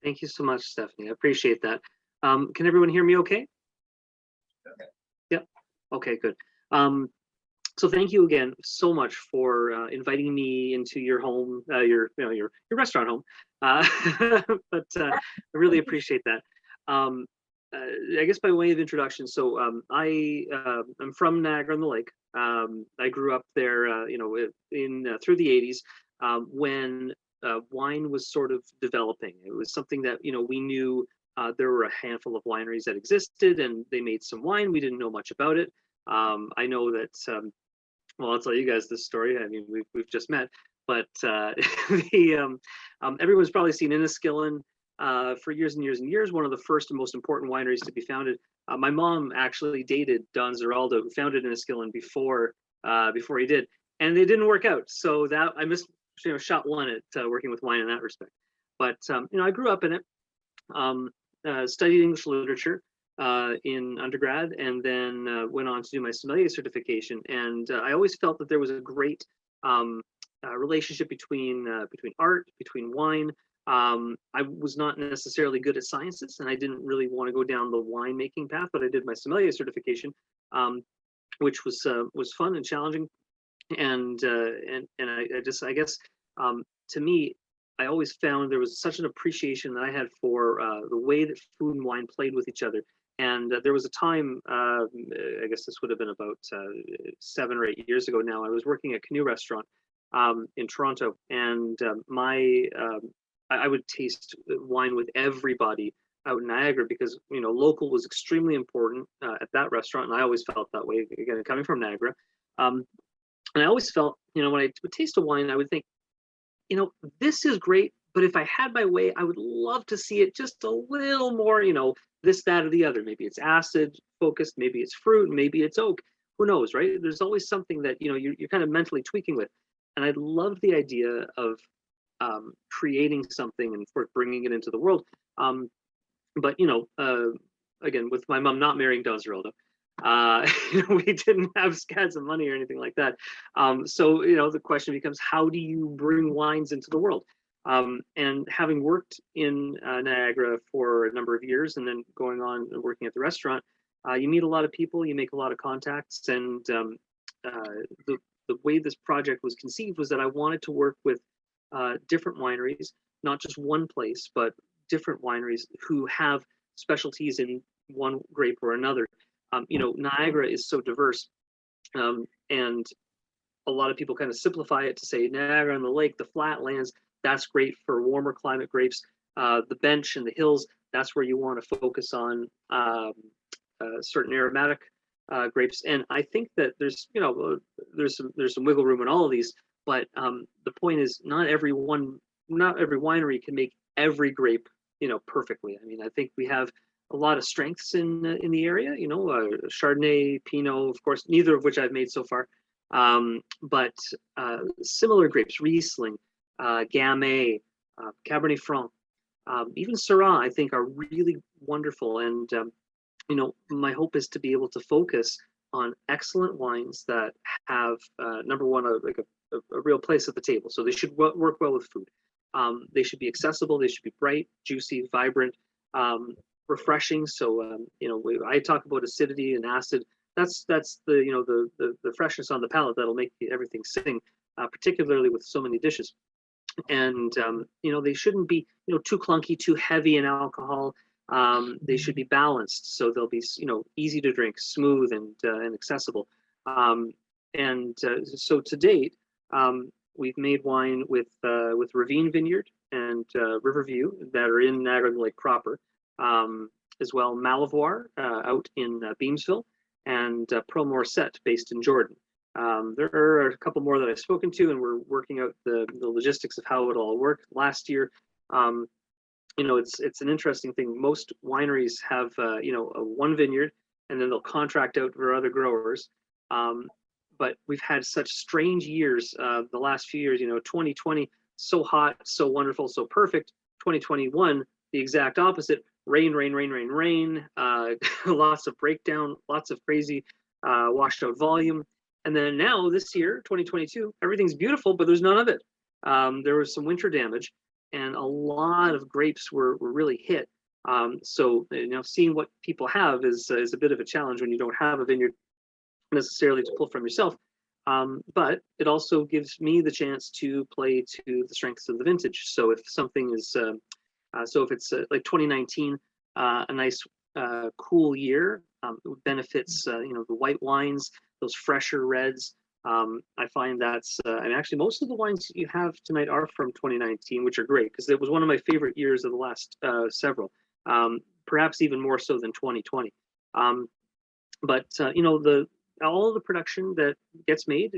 Thank you so much, Stephanie. I appreciate that. Can everyone hear me okay? Okay. Yep. Okay, good. So thank you again so much for inviting me into your home, your restaurant home. But I really appreciate that. Um, I guess by way of introduction, so I'm from Niagara-on-the-Lake. I grew up there, in through the '80s, when wine was sort of developing. It was something that we knew there were a handful of wineries that existed, and they made some wine. We didn't know much about it. I know that. Well, I'll tell you guys this story. I mean, we've just met, but everyone's probably seen Enniskillen for years and years and years. One of the first and most important wineries to be founded. My mom actually dated Don Zeraldo, who founded Enniskillen before he did, and they didn't work out. So that I missed, shot one at working with wine in that respect. But I grew up in it. Studied English literature in undergrad, and then went on to do my sommelier certification. And I always felt that there was a great relationship between art, between wine. I was not necessarily good at sciences, and I didn't really want to go down the winemaking path, but I did my sommelier certification, which was fun and challenging. And I guess to me, I always found there was such an appreciation that I had for the way that food and wine played with each other. And there was a time, I guess this would have been about 7 or 8 years ago now. I was working at a canoe restaurant in Toronto, and I would taste wine with everybody out in Niagara because local was extremely important at that restaurant, and I always felt that way. Again, coming from Niagara, and I always felt when I would taste a wine, I would think, this is great, but if I had my way, I would love to see it just a little more, this, that, or the other. Maybe it's acid focused, maybe it's fruit, maybe it's oak. Who knows, right? There's always something that, you're kind of mentally tweaking with. And I love the idea of creating something and for bringing it into the world. But, again, with my mom not marrying Don Zeraldo, we didn't have scads of money or anything like that. So, the question becomes, how do you bring wines into the world? And having worked in Niagara for a number of years and then going on and working at the restaurant, you meet a lot of people, you make a lot of contacts. And the way this project was conceived was that I wanted to work with different wineries, not just one place, but different wineries who have specialties in one grape or another. Niagara is so diverse, and a lot of people kind of simplify it to say Niagara on the lake, the flatlands, that's great for warmer climate grapes. The bench and the hills, that's where you want to focus on certain aromatic grapes. And I think that there's some wiggle room in all of these, but the point is not every winery can make every grape perfectly. I mean, I think we have a lot of strengths in the area, Chardonnay, Pinot, of course, neither of which I've made so far. But similar grapes, Riesling, Gamay, Cabernet Franc, even Syrah, I think are really wonderful. And, my hope is to be able to focus on excellent wines that have, number one, a real place at the table. So they should work well with food. They should be accessible. They should be bright, juicy, vibrant, refreshing. So, I talk about acidity and acid. That's the freshness on the palate that'll make everything sing, particularly with so many dishes. And they shouldn't be too clunky, too heavy in alcohol. They should be balanced, so they'll be easy to drink, smooth and accessible. So to date, we've made wine with Ravine Vineyard and Riverview that are in Niagara-on-the-Lake proper, as well Malivoire out in Beamsville, and Pearl Morissette based in Jordan. There are a couple more that I've spoken to, and we're working out the logistics of how it'll all work. Last year, it's an interesting thing. Most wineries have a one vineyard, and then they'll contract out for other growers. But we've had such strange years the last few years. 2020, so hot, so wonderful, so perfect. 2021, the exact opposite. Rain, lots of breakdown, lots of crazy washed out volume. And then now this year, 2022, everything's beautiful, but there's none of it. There was some winter damage. and a lot of grapes were really hit. So seeing what people have is a bit of a challenge when you don't have a vineyard necessarily to pull from yourself. But it also gives me the chance to play to the strengths of the vintage. So if something is, so if it's like 2019, a nice cool year, it benefits the white wines, those fresher reds. I find that's, and actually most of the wines you have tonight are from 2019, which are great because it was one of my favorite years of the last several, perhaps even more so than 2020. But the all of the production that gets made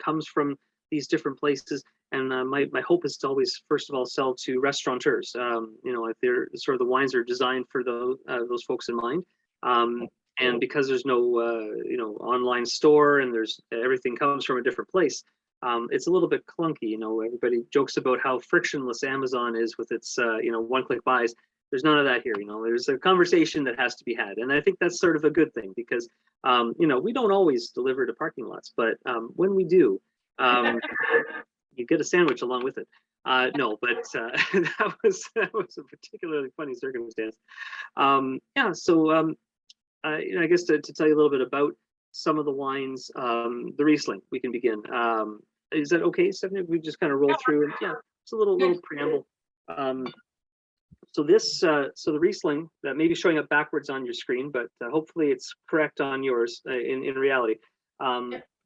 comes from these different places, and my hope is to always, first of all, sell to restaurateurs. If they're sort of the wines are designed for those folks in mind. And because there's no online store and there's everything comes from a different place, it's a little bit clunky. Everybody jokes about how frictionless Amazon is with its one-click buys. There's none of that here. There's a conversation that has to be had, and I think that's sort of a good thing because we don't always deliver to parking lots, but when we do, you get a sandwich along with it. No, but that was a particularly funny circumstance. So I guess to tell you a little bit about some of the wines, the Riesling, we can begin. Is that okay, Stephanie? We just kind of roll through, and yeah, it's a little preamble. So the Riesling that may be showing up backwards on your screen, but hopefully it's correct on yours in reality.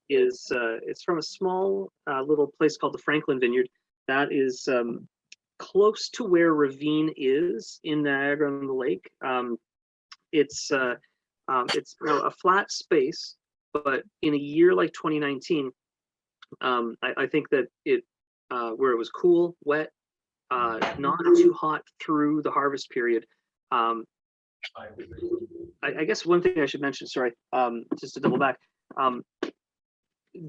It's from a small little place called the Franklin Vineyard that is close to where Ravine is in Niagara-on-the-Lake. It's a flat space, but in a year like 2019, I think that where it was cool, wet, not too hot through the harvest period. I guess one thing I should mention, sorry, just to double back.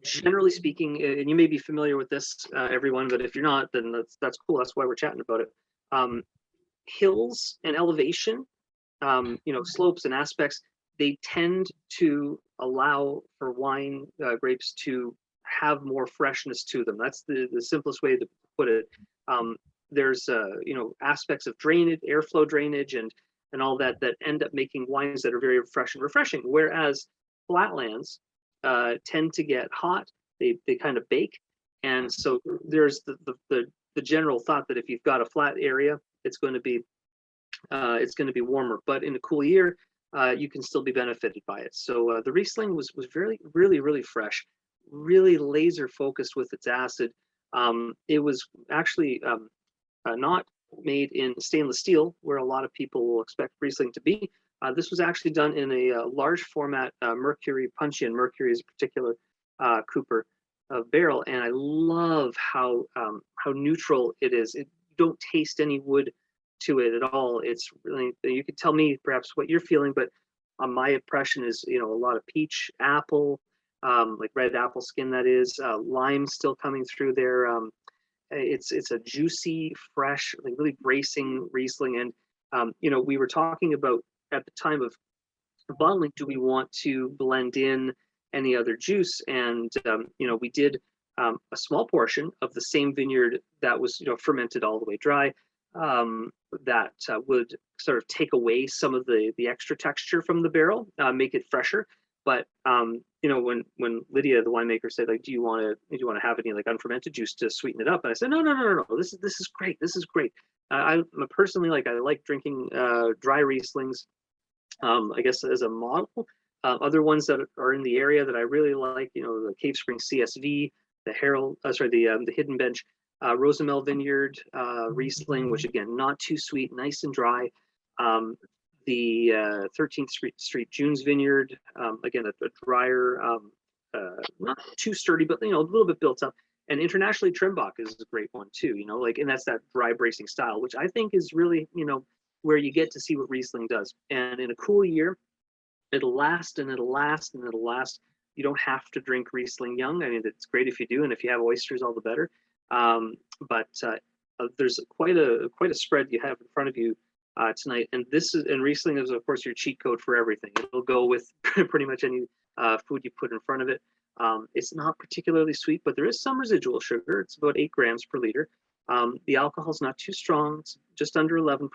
Generally speaking, and you may be familiar with this, everyone, but if you're not, then that's cool. That's why we're chatting about it. Hills and elevation, slopes and aspects, they tend to allow for wine grapes to have more freshness to them. That's the simplest way to put it. There's aspects of drainage, airflow drainage, and all that end up making wines that are very fresh and refreshing. Whereas flatlands tend to get hot, they kind of bake, and so there's the general thought that if you've got a flat area, it's going to be warmer. But in a cool year, you can still be benefited by it. So the Riesling was really fresh, really laser focused with its acid. It was actually not made in stainless steel, where a lot of people will expect Riesling to be. This was actually done in a large format mercury puncheon. Mercury is a particular cooper of barrel, and I love how neutral it is. You don't taste any wood to it at all. It's really, you could tell me perhaps what you're feeling, but my impression is a lot of peach, apple, like red apple skin, that is, lime still coming through there. It's a juicy, fresh, like really bracing Riesling. And we were talking about at the time of bottling, do we want to blend in any other juice? And we did a small portion of the same vineyard that was fermented all the way dry, that would sort of take away some of the extra texture from the barrel, make it fresher. But when Lydia, the winemaker, said, like, do you want to have any like unfermented juice to sweeten it up? And I said, no. This is great. This is great. I personally I like drinking dry Rieslings. I guess as a model. Other ones that are in the area that I really like, the Cave Spring CSV, the Hidden Bench, Rosamel Vineyard Riesling, which again, not too sweet, nice and dry. The 13th Street June's Vineyard, again, a drier, not too sturdy, but a little bit built up. And Internationally Trimbach is a great one too, and that's that dry bracing style, which I think is really, where you get to see what Riesling does. And in a cool year, it'll last and it'll last and it'll last. You don't have to drink Riesling young. I mean, it's great if you do, and if you have oysters, all the better. But there's quite a spread you have in front of you tonight, and Riesling is, of course, your cheat code for everything. It'll go with pretty much any food you put in front of it. It's not particularly sweet, but there is some residual sugar. It's about 8 grams per liter. The alcohol's not too strong; it's just under 11%,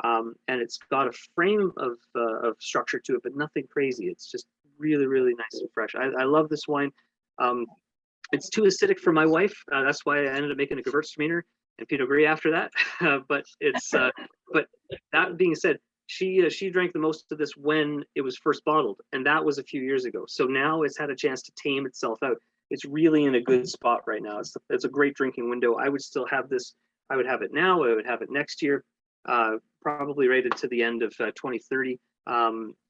and it's got a frame of structure to it, but nothing crazy. It's just really, really nice and fresh. I love this wine. It's too acidic for my wife. That's why I ended up making a Gewürztraminer and Pinot Gris after that. But but that being said, she drank the most of this when it was first bottled, and that was a few years ago. So now it's had a chance to tame itself out. It's really in a good spot right now. It's a great drinking window. I would still have this. I would have it now. I would have it next year, probably right into the end of 2030.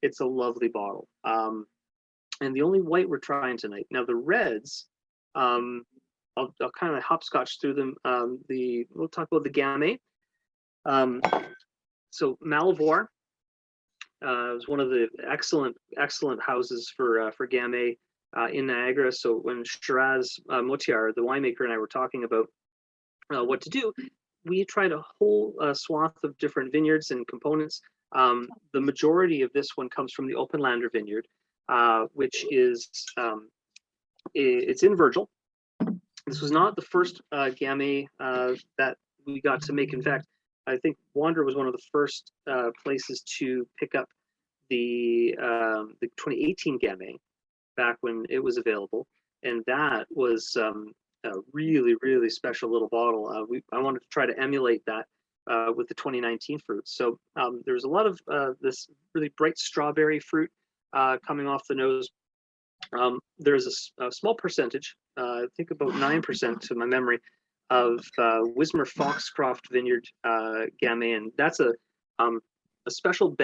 It's a lovely bottle. And the only white we're trying tonight. Now the reds, I'll kind of hopscotch through them. We'll talk about the Gamay. So Malivoire was one of the excellent houses for Gamay in Niagara. So when Shiraz Motiar, the winemaker, and I were talking about what to do, we tried a whole swath of different vineyards and components. The majority of this one comes from the Openlander vineyard, which is it's in Virgil. This was not the first Gamay that we got to make. In fact, I think Wander was one of the first places to pick up the 2018 Gamay back when it was available, and that was a really, really special little bottle. I wanted to try to emulate that with the 2019 fruit. So there's a lot of this really bright strawberry fruit coming off the nose. There's a small percentage, I think about 9% to my memory, of Wismar Foxcroft Vineyard Gamay, and that's a special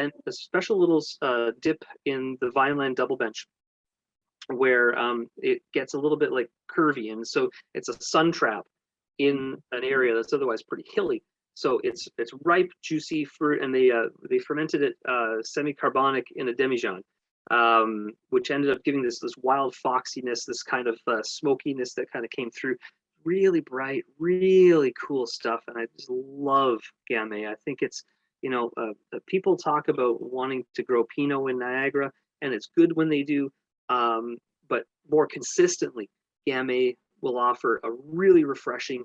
little dip in the Vineland double bench, where it gets a little bit like curvy, and so it's a sun trap in an area that's otherwise pretty hilly. So it's ripe, juicy fruit, and they fermented it semi-carbonic in a demijohn, which ended up giving this wild foxiness, this kind of smokiness that kind of came through. Really bright, really cool stuff, and I just love Gamay. I think it's, people talk about wanting to grow Pinot in Niagara, and it's good when they do, but more consistently, Gamay will offer a really refreshing,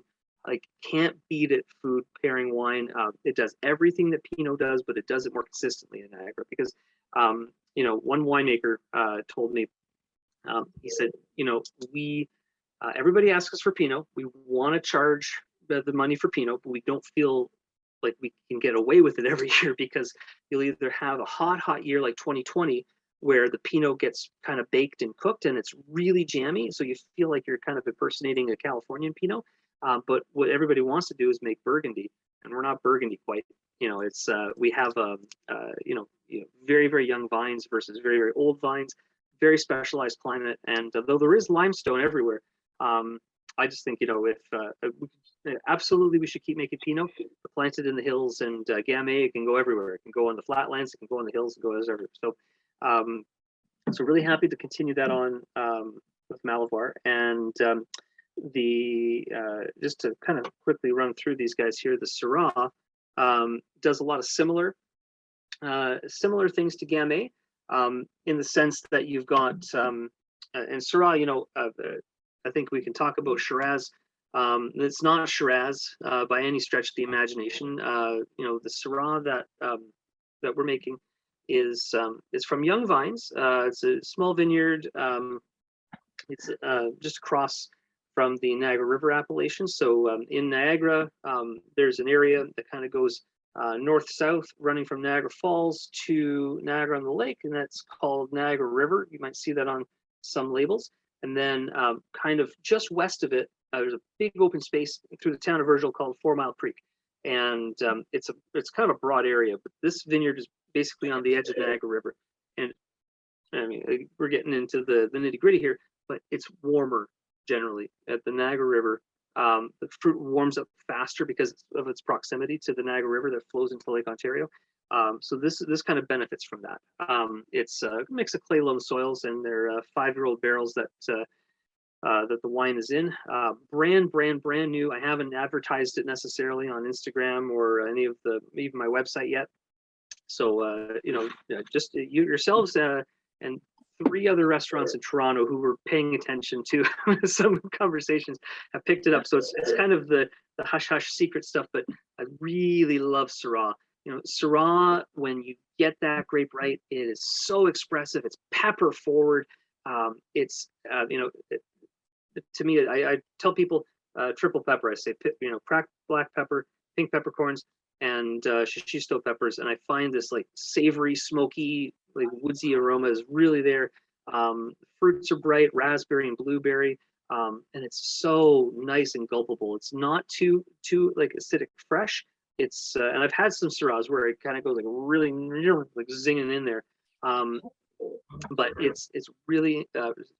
can't beat it food pairing wine. It does everything that Pinot does, but it does it more consistently in Niagara because, one winemaker told me, he said, everybody asks us for Pinot. We want to charge the money for Pinot, but we don't feel like we can get away with it every year, because you'll either have a hot year like 2020, where the Pinot gets kind of baked and cooked and it's really jammy, so you feel like you're kind of impersonating a Californian Pinot. But what everybody wants to do is make Burgundy, and we're not Burgundy quite. It's we have very, very young vines versus very, very old vines, very specialized climate, and though there is limestone everywhere, I just think absolutely we should keep making Pinot planted in the hills, and Gamay, it can go everywhere. It can go on the flatlands, it can go on the hills, and go everywhere. So really happy to continue that on with Malivoire, and just to kind of quickly run through these guys here, the Syrah does a lot of similar things to Gamay, in the sense that you've got and Syrah, I think we can talk about Shiraz. It's not Shiraz by any stretch of the imagination. The Syrah that we're making is from Young Vines. It's a small vineyard. It's just across from the Niagara River appellation. So in Niagara, there's an area that kind of goes north-south, running from Niagara Falls to Niagara on the Lake, and that's called Niagara River. You might see that on some labels. And then kind of just west of it, there's a big open space through the town of Virgil called 4 Mile Creek. And it's kind of a broad area, but this vineyard is basically on the edge of the Niagara River. And I mean, we're getting into the nitty gritty here, but it's warmer generally at the Niagara River. The fruit warms up faster because of its proximity to the Niagara River that flows into Lake Ontario. So this kind of benefits from that. It's a mix of clay loam soils, and they're 5-year-old barrels that the wine is in. Brand new. I haven't advertised it necessarily on Instagram or any of even my website yet. So just you yourselves and 3 other restaurants in Toronto who were paying attention to some conversations have picked it up. So it's kind of the hush hush secret stuff, but I really love Syrah. You know, Syrah, when you get that grape right, it is so expressive. It's pepper forward. It's you know, to me, I tell people triple pepper. I say, you know, cracked black pepper, pink peppercorns, and shishito peppers, and I find this like savory, smoky, like woodsy aroma is really there. Fruits are bright, raspberry and blueberry, and it's so nice and gulpable. It's not too like acidic fresh. It's and I've had some Syrahs where it kind of goes like really like zinging in there, but it's really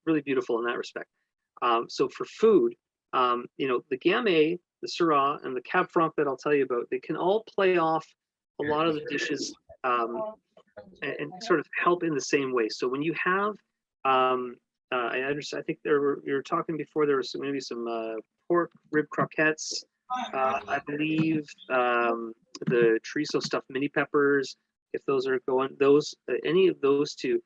really beautiful in that respect. So for food, you know, the Gamay, the Syrah, and the Cab Franc that I'll tell you about, they can all play off a lot of the dishes and sort of help in the same way. So when you have, I understand, I think you were talking before, there was maybe some pork rib croquettes, I believe, the chorizo stuffed mini peppers, if those are going, those, any of those two,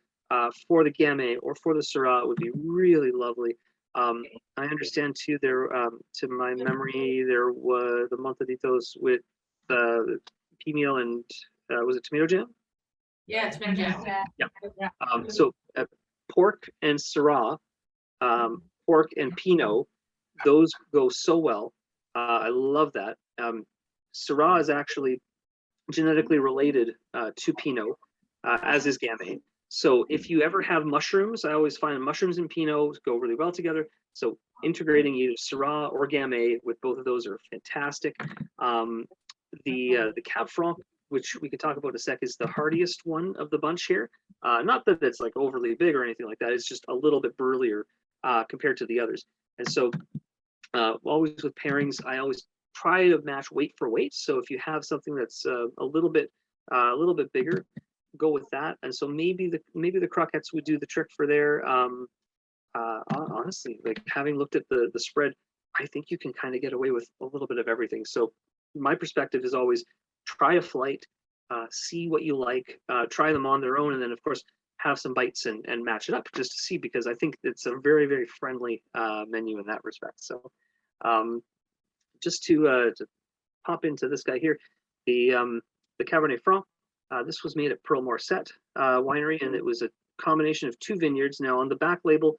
for the Gamay or for the Syrah would be really lovely. I understand too, there, to my memory, there was the montaditos with pea meal and was it tomato jam? Yeah, it's been jam. Yeah. So pork and Syrah, pork and Pinot, those go so well. I love that. Syrah is actually genetically related to Pinot, as is Gamay. So if you ever have mushrooms, I always find mushrooms and Pinot go really well together. So integrating either Syrah or Gamay with both of those are fantastic. The Cab Franc, which we could talk about in a sec, is the hardiest one of the bunch here. Not that it's like overly big or anything like that. It's just a little bit burlier compared to the others. And so always with pairings, I always try to match weight for weight. So if you have something that's a little bit bigger, go with that. And so maybe the croquettes would do the trick for there. Honestly, like having looked at the spread, I think you can kind of get away with a little bit of everything. So my perspective is always try a flight, see what you like, try them on their own, and then of course have some bites and match it up just to see, because I think it's a very, very friendly menu in that respect. So just to pop into this guy here, the Cabernet Franc. This was made at Pearl Morset Winery, and it was a combination of 2 vineyards. Now on the back label,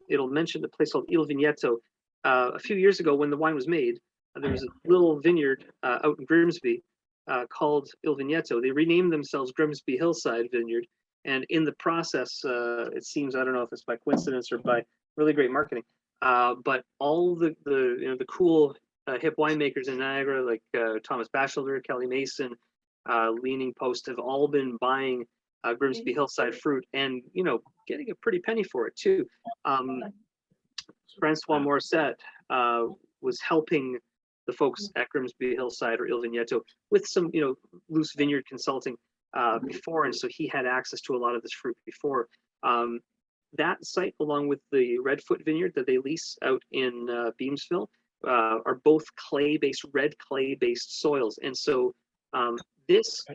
it'll mention the place called Il Vigneto. A few years ago when the wine was made, there was a little vineyard out in Grimsby called Il Vigneto. They renamed themselves Grimsby Hillside Vineyard. And in the process, it seems, I don't know if it's by coincidence or by really great marketing, but all the you know, the cool hip winemakers in Niagara, like Thomas Batchelder, Kelly Mason, Leaning Post, have all been buying Grimsby Hillside fruit and, you know, getting a pretty penny for it too. Francois Morissette was helping the folks at Grimsby Hillside or Il Vigneto with some, you know, loose vineyard consulting before, and so he had access to a lot of this fruit before. That site, along with the Redfoot Vineyard that they lease out in Beamsville, are both clay-based, red clay-based soils, and so this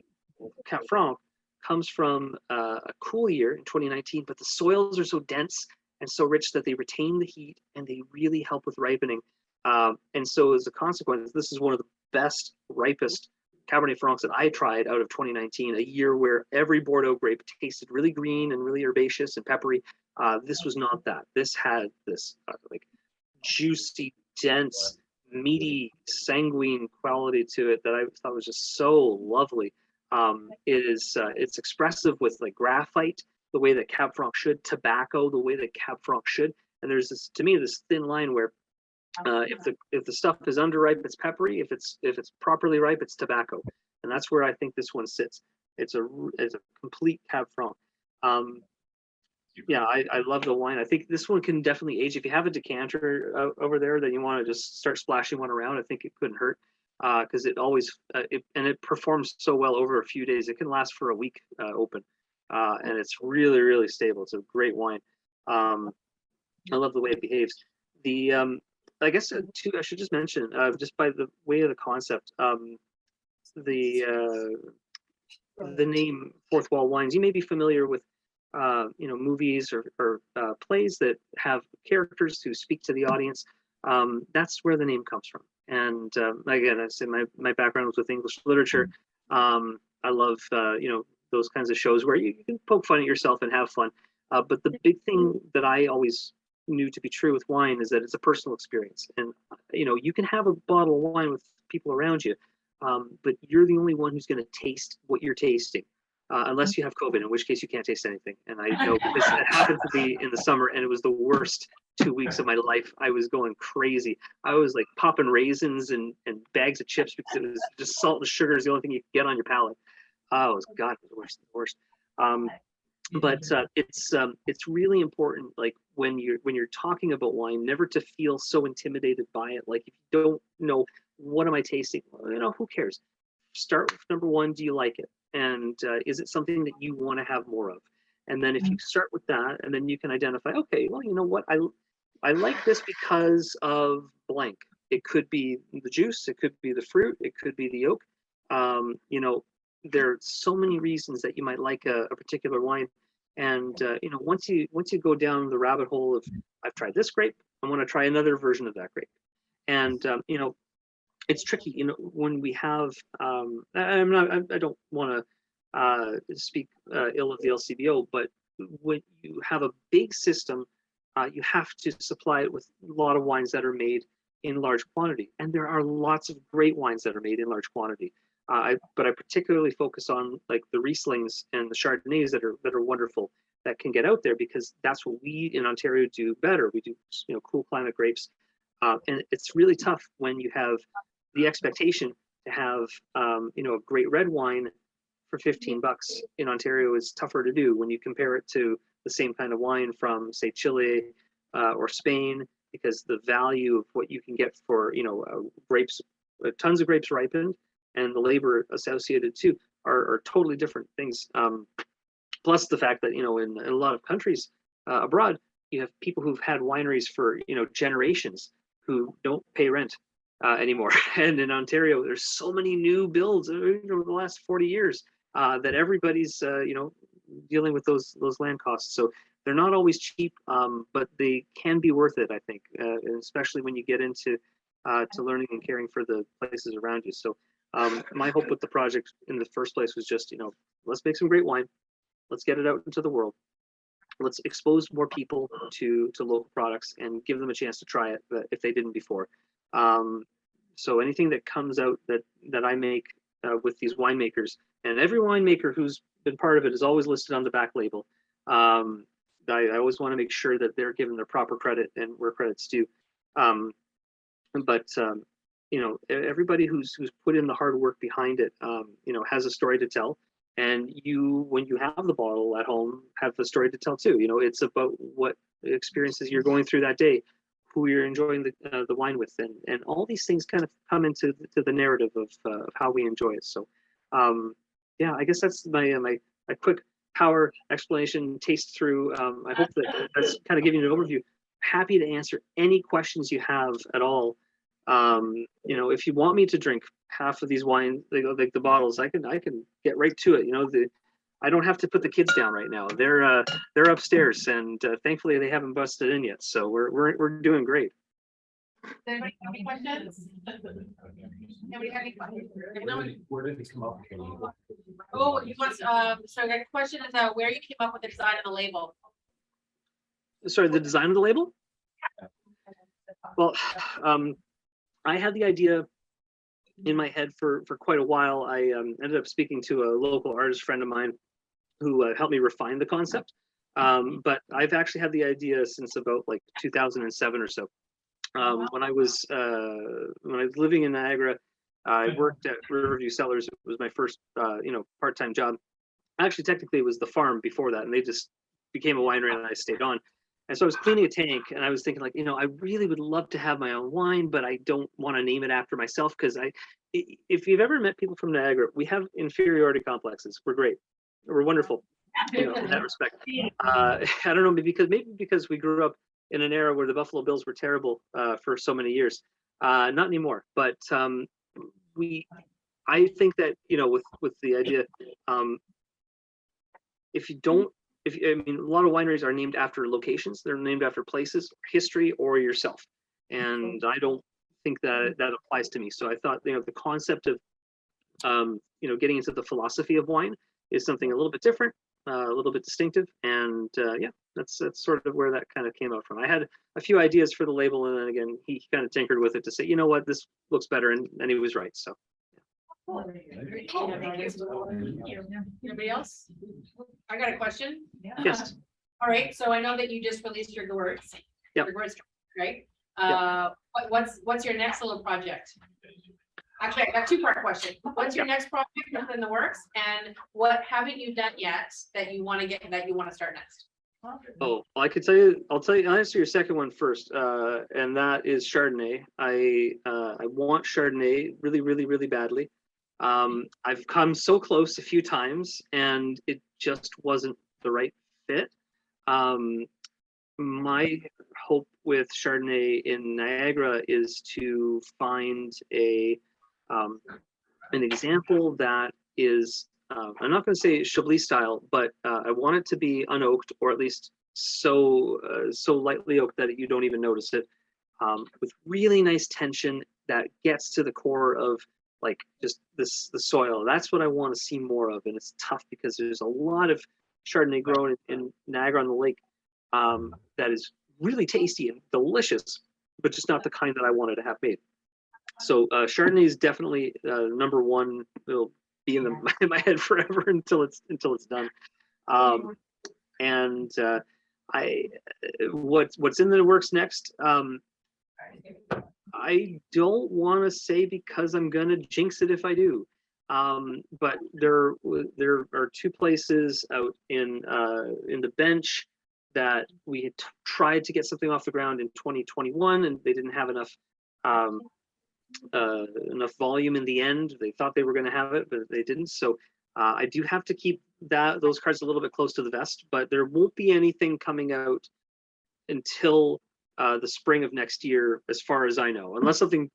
Cab Franc comes from a cool year in 2019, but the soils are so dense and so rich that they retain the heat and they really help with ripening. And so as a consequence, this is one of the best, ripest Cabernet Francs that I tried out of 2019, a year where every Bordeaux grape tasted really green and really herbaceous and peppery. This was not that. This had this like juicy, dense, meaty, sanguine quality to it that I thought was just so lovely. It's expressive with like graphite, the way that Cab Franc should, tobacco, the way that Cab Franc should. And there's this, to me, this thin line where if the stuff is underripe, it's peppery. If it's properly ripe, it's tobacco, and that's where I think this one sits. It's a complete Cab Franc. Yeah, I love the wine. I think this one can definitely age. If you have a decanter over there, then you want to just start splashing one around. I think it couldn't hurt because it always it performs so well over a few days. It can last for a week open, and it's really, really stable. It's a great wine. I love the way it behaves. The I guess too, I should just mention just by the way of the concept, the name Fourth Wall Wines. You may be familiar with movies or plays that have characters who speak to the audience. That's where the name comes from. And again, I say my background was with English literature. I love those kinds of shows where you can poke fun at yourself and have fun. But the big thing that I always knew to be true with wine is that it's a personal experience. And you can have a bottle of wine with people around you, but you're the only one who's going to taste what you're tasting. Unless you have COVID, in which case you can't taste anything. And I know because it happened to be in the summer, and it was the worst 2 weeks of my life. I was going crazy. I was like popping raisins and bags of chips because it was just salt and sugar is the only thing you could get on your palate. Oh, it was God, it was the worst. But it's really important, like when you're talking about wine, never to feel so intimidated by it. Like if you don't know what am I tasting, well, who cares? Start with number one, do you like it? And is it something that you want to have more of? And then if you start with that, and then you can identify, okay, well, you know what, I like this because of blank. It could be the juice, it could be the fruit, it could be the oak. There are so many reasons that you might like a particular wine. And once you go down the rabbit hole of I've tried this grape, I want to try another version of that grape. And it's tricky, when we have I don't want to speak ill of the LCBO, but when you have a big system, you have to supply it with a lot of wines that are made in large quantity, and there are lots of great wines that are made in large quantity. But I particularly focus on like the Rieslings and the Chardonnays that are wonderful, that can get out there, because that's what we in Ontario do better. We do cool climate grapes, and it's really tough when you have the expectation to have a great red wine for $15 in Ontario is tougher to do when you compare it to the same kind of wine from, say, Chile or Spain, because the value of what you can get for grapes, tons of grapes ripened, and the labor associated too are totally different things. Plus the fact that in a lot of countries abroad, you have people who've had wineries for generations who don't pay rent anymore. And in Ontario, there's so many new builds over the last 40 years that everybody's dealing with those land costs. So they're not always cheap, but they can be worth it, I think, and especially when you get into to learning and caring for the places around you. So my hope with the project in the first place was just, let's make some great wine. Let's get it out into the world. Let's expose more people to local products and give them a chance to try it if they didn't before. So anything that comes out that I make with these winemakers, and every winemaker who's been part of it is always listed on the back label. I always want to make sure that they're given their proper credit and where credit's due. But everybody who's put in the hard work behind it, has a story to tell. And when you have the bottle at home, have the story to tell too. It's about what experiences you're going through that day, who you're enjoying the wine with, and all these things kind of come into the narrative of how we enjoy it. So, I guess that's my quick power explanation, taste through. I hope that's kind of giving you an overview. Happy to answer any questions you have at all. If you want me to drink half of these wines, like the bottles, I can get right to it. I don't have to put the kids down right now. They're upstairs, and thankfully they haven't busted in yet. So we're doing great. Does anybody have any questions? Anybody have any questions? Where did this come up? Oh, you want so the question is where you came up with the design of the label. Sorry, the design of the label? Well, I had the idea in my head for quite a while. I ended up speaking to a local artist friend of mine who helped me refine the concept. But I've actually had the idea since about like 2007 or so. When I was living in Niagara, I worked at Riverview Cellars. It was my first part-time job. Actually, technically, it was the farm before that, and they just became a winery, and I stayed on. And so I was cleaning a tank, and I was thinking, like, I really would love to have my own wine, but I don't want to name it after myself, because if you've ever met people from Niagara, we have inferiority complexes. We're great. We're wonderful, in that respect. I don't know, maybe because we grew up in an era where the Buffalo Bills were terrible for so many years. Not anymore, but I think that with the idea, if I mean, a lot of wineries are named after locations. They're named after places, history, or yourself. And I don't think that that applies to me. So I thought, the concept of, getting into the philosophy of wine is something a little bit different, a little bit distinctive. And yeah, that's sort of where that kind of came out from. I had a few ideas for the label, and then again, he kind of tinkered with it to say, you know what, this looks better, and he was right. So. Anybody else? I got a question. Yes. All right, so I know that you just released your gourds. Yep. Your gourds, right? Yep. What's your next little project? Actually, I got two-part question. What's your next project that's in the works, and what haven't you done yet that you want to start next? Oh, I could tell you. I'll answer your second one first, and that is Chardonnay. I want Chardonnay really, really, really badly. I've come so close a few times, and it just wasn't the right fit. My hope with Chardonnay in Niagara is to find an example that is, I'm not going to say Chablis style, but I want it to be unoaked, or at least so lightly oaked that you don't even notice it, with really nice tension that gets to the core of like just the soil. That's what I want to see more of, and it's tough because there's a lot of Chardonnay grown in Niagara on the Lake that is really tasty and delicious, but just not the kind that I wanted to have made. So Chardonnay is definitely number one. It'll be in my head forever until it's done. And what's in the works next? I don't want to say because I'm gonna jinx it if I do. But there are two places out in the bench that we had tried to get something off the ground in 2021, and they didn't have enough volume in the end. They thought they were going to have it, but they didn't. So I do have to keep those cards a little bit close to the vest, but there won't be anything coming out until the spring of next year, as far as I know, unless something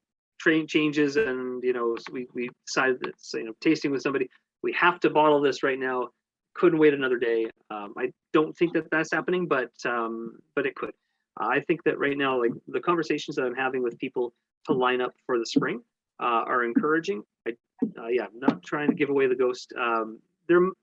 changes and so we decided that tasting with somebody, we have to bottle this right now. Couldn't wait another day. I don't think that that's happening, but it could. I think that right now, like the conversations that I'm having with people to line up for the spring are encouraging. I'm not trying to give away the ghost. I mean,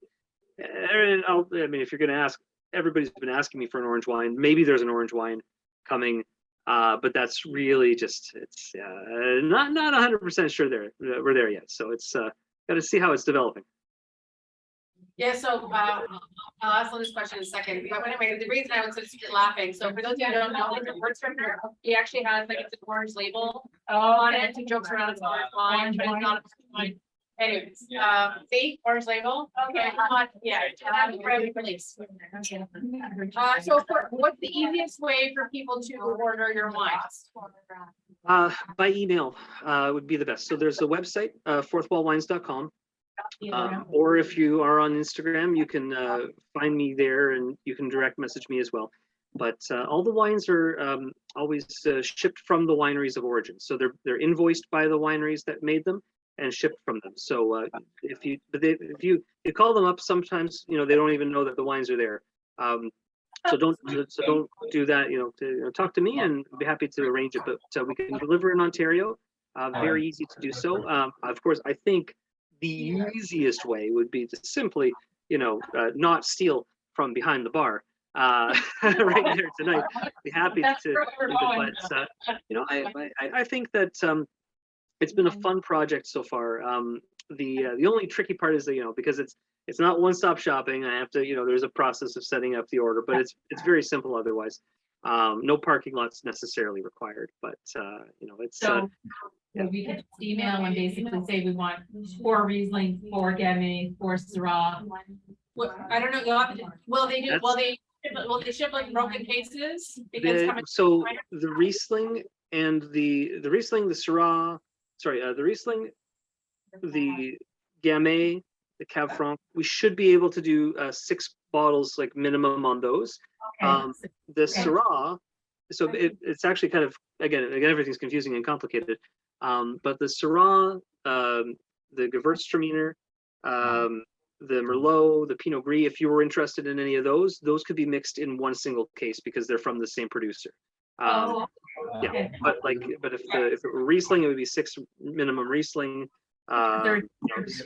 if you're going to ask, everybody's been asking me for an orange wine. Maybe there's an orange wine coming, but that's really just not 100% sure we're there yet. So it's got to see how it's developing. Yeah, so I'll ask this question in a second. But anyway, the reason I was just laughing. So for those of you who don't know, the word scripter, he actually has like it's an orange label on it. He jokes around it's orange wine, but it's not wine. Anyways, see, orange label. Okay, release. So what's the easiest way for people to order your wines? By email would be the best. So there's a website, fourthwallwines.com. Or if you are on Instagram, you can find me there, and you can direct message me as well. But all the wines are always shipped from the wineries of origin. So they're invoiced by the wineries that made them and shipped from them. So if you call them up, sometimes they don't even know that the wines are there. So don't do that. Talk to me, and I'd be happy to arrange it. But we can deliver in Ontario. Very easy to do so. Of course, I think the easiest way would be to simply, not steal from behind the bar right there tonight. Be happy to do that. But I think that it's been a fun project so far. The only tricky part is that because it's not one-stop shopping. I have to there's a process of setting up the order, but it's very simple otherwise. No parking lots necessarily required, but it's so we could email and basically say we want 4 Riesling, 4 Gamay, 4 Syrah. Well, I don't know. Will they do? Will they ship like broken cases? So the Riesling and the Riesling, the Syrah, the Riesling, the Gamay, the Cab Franc, we should be able to do 6 bottles like minimum on those. Okay. The Syrah, so it's actually kind of again everything's confusing and complicated. But the Syrah, the Gewürztraminer, Merlot, the Pinot Gris. If you were interested in any of those could be mixed in one single case because they're from the same producer. Oh, Yeah, okay. but if it were Riesling, it would be 6 minimum Riesling. They're-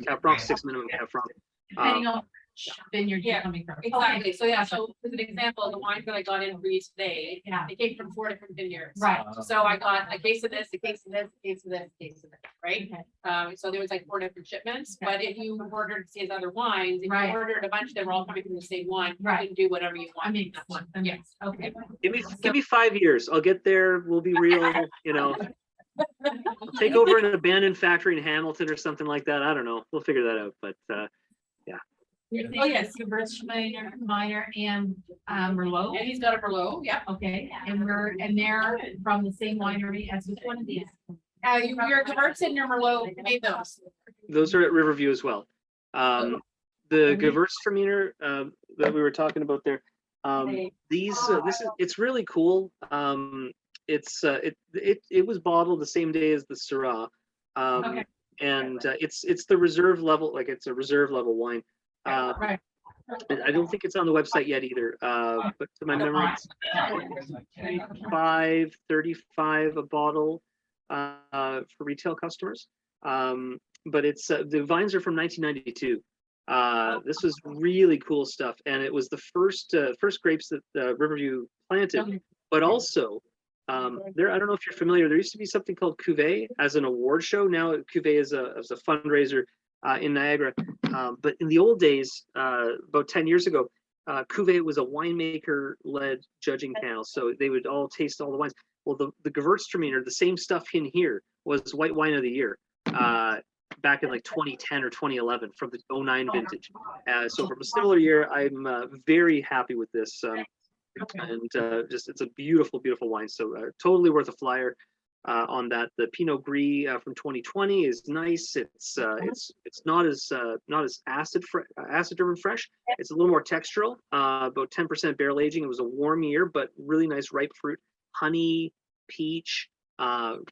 Cab Franc, 6 minimum Cab Franc. Depending on which vineyard you're Yeah, coming from. Exactly, so yeah, so as an example, the wines that I got in for you today, Yeah. they came from 4 different vineyards. Right. So I got a case of this, a case of this, a case of this, a case of this, right? Okay. So there was like 4 different shipments, Okay. but if you ordered his other wines, if Right. you ordered a bunch, they were all coming from the same one, you Right. can do whatever you I want. mean, Yeah. okay. Give me 5 years. I'll get there. We'll be real. You know, take over an abandoned factory in Hamilton or something like that. I don't know. We'll figure that out. But You're Oh, yes. saying Gewürztraminer and Merlot? And he's got a Merlot, yeah. Okay, and they're from the same winery as which one of these? Your Gewürz and your Merlot made those. are at Riverview as well. The Gewürztraminer that we were talking about there. It's really cool. It was bottled the same day as the Syrah. Okay. And it's the reserve level, like it's a reserve level wine. Right. I don't think it's on the website yet either. But to my memory, it's $5.35 a bottle for retail customers. But it's the vines are from 1992. This was really cool stuff, and it was the first grapes that Riverview planted. But also, there, I don't know if you're familiar. There used to be something called Cuvée as an award show. Now Cuvée is a fundraiser in Niagara. But in the old days, about 10 years ago, Cuvée was a winemaker-led judging panel. So they would all taste all the wines. Well, the Gewürztraminer, the same stuff in here, was White Wine of the Year back in like 2010 or 2011 from the 09 vintage. So from a similar year, I'm very happy with this. And just it's a beautiful, beautiful wine. So totally worth a flyer on that. The Pinot Gris from 2020 is nice. It's not as acid-driven fresh. It's a little more textural. About 10% barrel aging. It was a warm year, but really nice ripe fruit, honey, peach,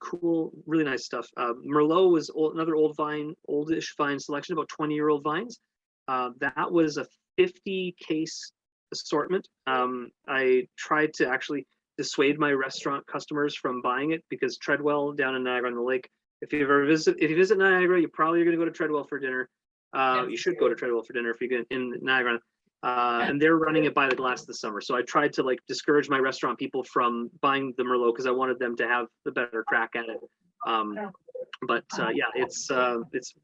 cool, really nice stuff. Merlot was another oldish vine selection, about 20-year-old vines. That was a 50 case assortment. I tried to actually dissuade my restaurant customers from buying it because Treadwell down in Niagara on the Lake, if you visit Niagara, you probably are going to go to Treadwell for dinner. You should go to Treadwell for dinner if you get in Niagara. And they're running it by the glass this summer. So I tried to like discourage my restaurant people from buying the Merlot because I wanted them to have the better crack at it. Yeah, it's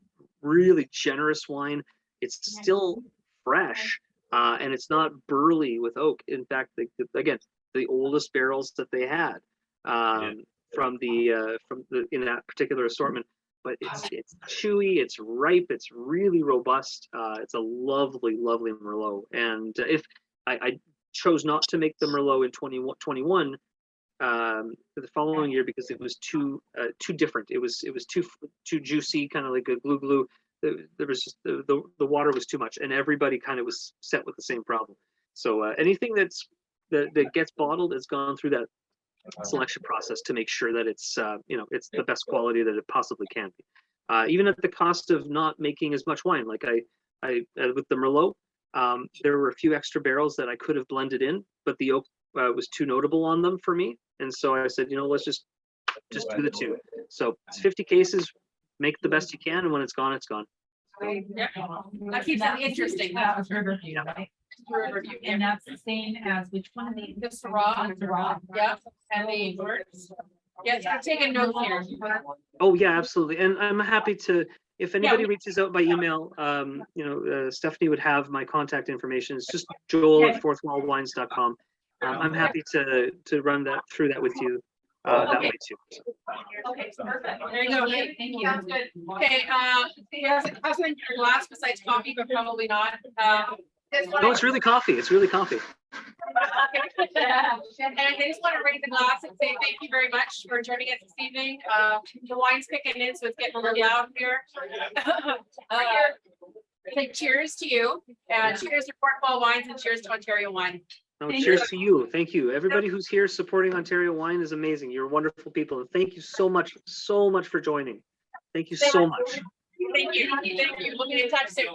really generous wine. It's still fresh. And it's not burly with oak. In fact, again, the oldest barrels that they had from in that particular assortment. But it's chewy, it's ripe, it's really robust. It's a lovely, lovely Merlot. And if I chose not to make the Merlot in 2021 for the following year because it was too different. It was too juicy, kind of like a glue. There was just the water was too much, and everybody kind of was set with the same problem. So anything that gets bottled has gone through that selection process to make sure that it's it's the best quality that it possibly can be, even at the cost of not making as much wine. Like I with the Merlot, there were a few extra barrels that I could have blended in, but the oak was too notable on them for me, and so I said, let's just do the two. So it's 50 cases. Make the best you can, and when it's gone, it's gone. Yeah. That keeps it interesting. That was Riverview, right? Riverview. And that's the same as which one of these? The Syrah. Syrah. Yeah, and the Gewürz. Yes, I'm taking notes here. Oh yeah, absolutely. And I'm happy to, if anybody Yeah. reaches out by email, Stephanie would have my contact information. It's just joel@fourthwallwines.com. I'm happy to run that through that with you that way too. Okay, perfect. There you go. Thank you. Sounds good. Okay, yes, it has in your glass besides coffee, but probably not. No, it's really coffee. It's really coffee. And I just want to raise the glass and say thank you very much for joining us this evening. The wine's kicking in, so it's getting a little loud here. Say cheers to you, and cheers to Fourth Wall Wines, and cheers to Ontario wine. No, Thank cheers to you. Thank you. Everybody who's here supporting Ontario Wine is amazing. You're wonderful people. And thank you so much for joining. Thank you so much. Thank you. We'll be in touch soon.